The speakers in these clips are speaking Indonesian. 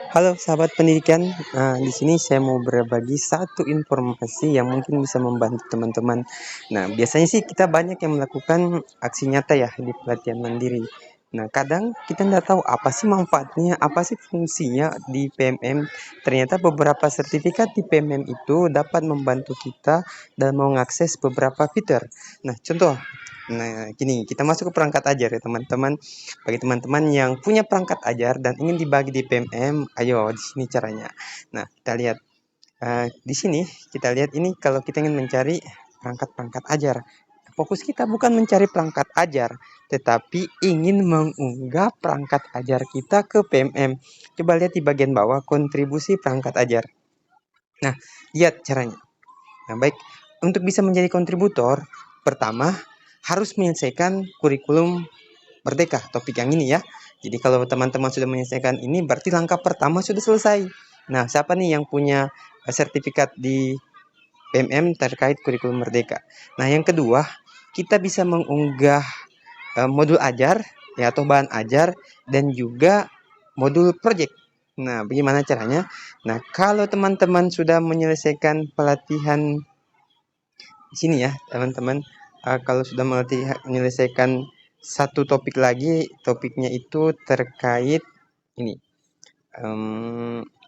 Halo sahabat pendidikan, di sini saya mau berbagi satu informasi yang mungkin bisa membantu teman-teman. Nah, biasanya sih kita banyak yang melakukan aksi nyata ya di pelatihan mandiri. Nah, kadang kita nggak tahu apa sih manfaatnya, apa sih fungsinya di PMM. Ternyata beberapa sertifikat di PMM itu dapat membantu kita dalam mengakses beberapa fitur. Nah, contoh, gini, kita masuk ke perangkat ajar ya teman-teman. Bagi teman-teman yang punya perangkat ajar dan ingin dibagi di PMM, ayo di sini caranya. Nah, kita lihat di sini kita lihat ini kalau kita ingin mencari perangkat-perangkat ajar. Fokus kita bukan mencari perangkat ajar, tetapi ingin mengunggah perangkat ajar kita ke PMM. Coba lihat di bagian bawah kontribusi perangkat ajar. Nah, lihat caranya. Nah, baik, untuk bisa menjadi kontributor, pertama harus menyelesaikan kurikulum Merdeka, topik yang ini ya. Jadi kalau teman-teman sudah menyelesaikan ini berarti langkah pertama sudah selesai. Nah, siapa nih yang punya sertifikat di PMM terkait kurikulum Merdeka? Nah, yang kedua, kita bisa mengunggah modul ajar ya atau bahan ajar dan juga modul project. Nah, bagaimana caranya? Nah, kalau teman-teman sudah menyelesaikan pelatihan di sini ya, teman-teman, kalau sudah menyelesaikan satu topik lagi, topiknya itu terkait ini,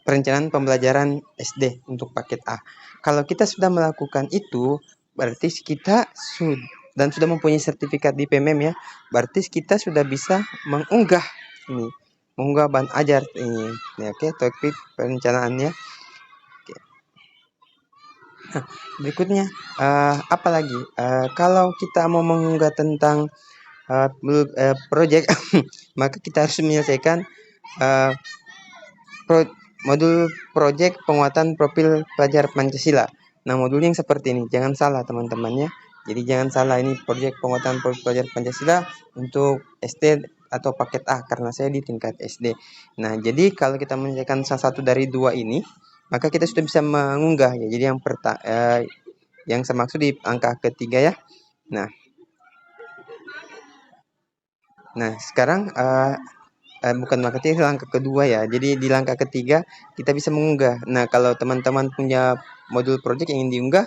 perencanaan pembelajaran SD untuk paket A. Kalau kita sudah melakukan itu, berarti kita sudah mempunyai sertifikat di PMM ya, berarti kita sudah bisa mengunggah ini, mengunggah bahan ajar ini. Oke, topik perencanaannya. Nah, berikutnya, apa lagi? Kalau kita mau mengunggah tentang project, maka kita harus menyelesaikan uh, modul project penguatan profil pelajar Pancasila. Nah, modul yang seperti ini, jangan salah teman-temannya. Jadi jangan salah, ini project penguatan profil pelajar Pancasila untuk SD atau paket A karena saya di tingkat SD. Nah, jadi kalau kita menyelesaikan salah satu dari dua ini, maka kita sudah bisa mengunggah ya. Jadi yang saya maksud di angka ketiga ya. Nah, sekarang bukan langkah ketiga, langkah kedua ya. Jadi di langkah ketiga kita bisa mengunggah. Nah, kalau teman-teman punya modul project yang ingin diunggah,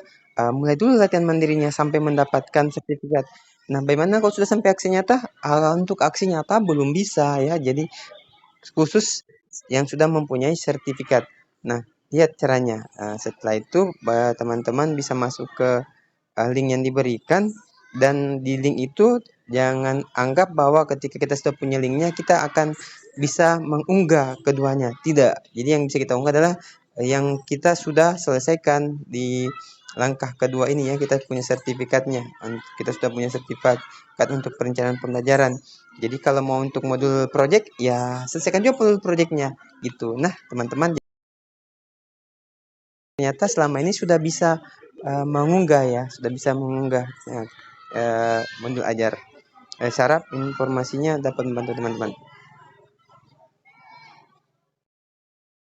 mulai dulu latihan mandirinya sampai mendapatkan sertifikat. Nah, bagaimana kalau sudah sampai aksi nyata? Untuk aksi nyata belum bisa ya. Jadi khusus yang sudah mempunyai sertifikat. Nah, lihat caranya. Setelah itu teman-teman bisa masuk ke link yang diberikan, dan di link itu jangan anggap bahwa ketika kita sudah punya linknya kita akan bisa mengunggah keduanya. Tidak. Jadi yang bisa kita unggah adalah yang kita sudah selesaikan di langkah kedua ini ya, kita punya sertifikatnya. Kita sudah punya sertifikat untuk perencanaan pembelajaran. Jadi kalau mau untuk modul project ya selesaikan juga modul projectnya gitu. Nah, teman-teman, ternyata selama ini sudah bisa mengunggah ya, sudah bisa mengunggah modul ajar. Saya harap informasinya dapat membantu teman-teman.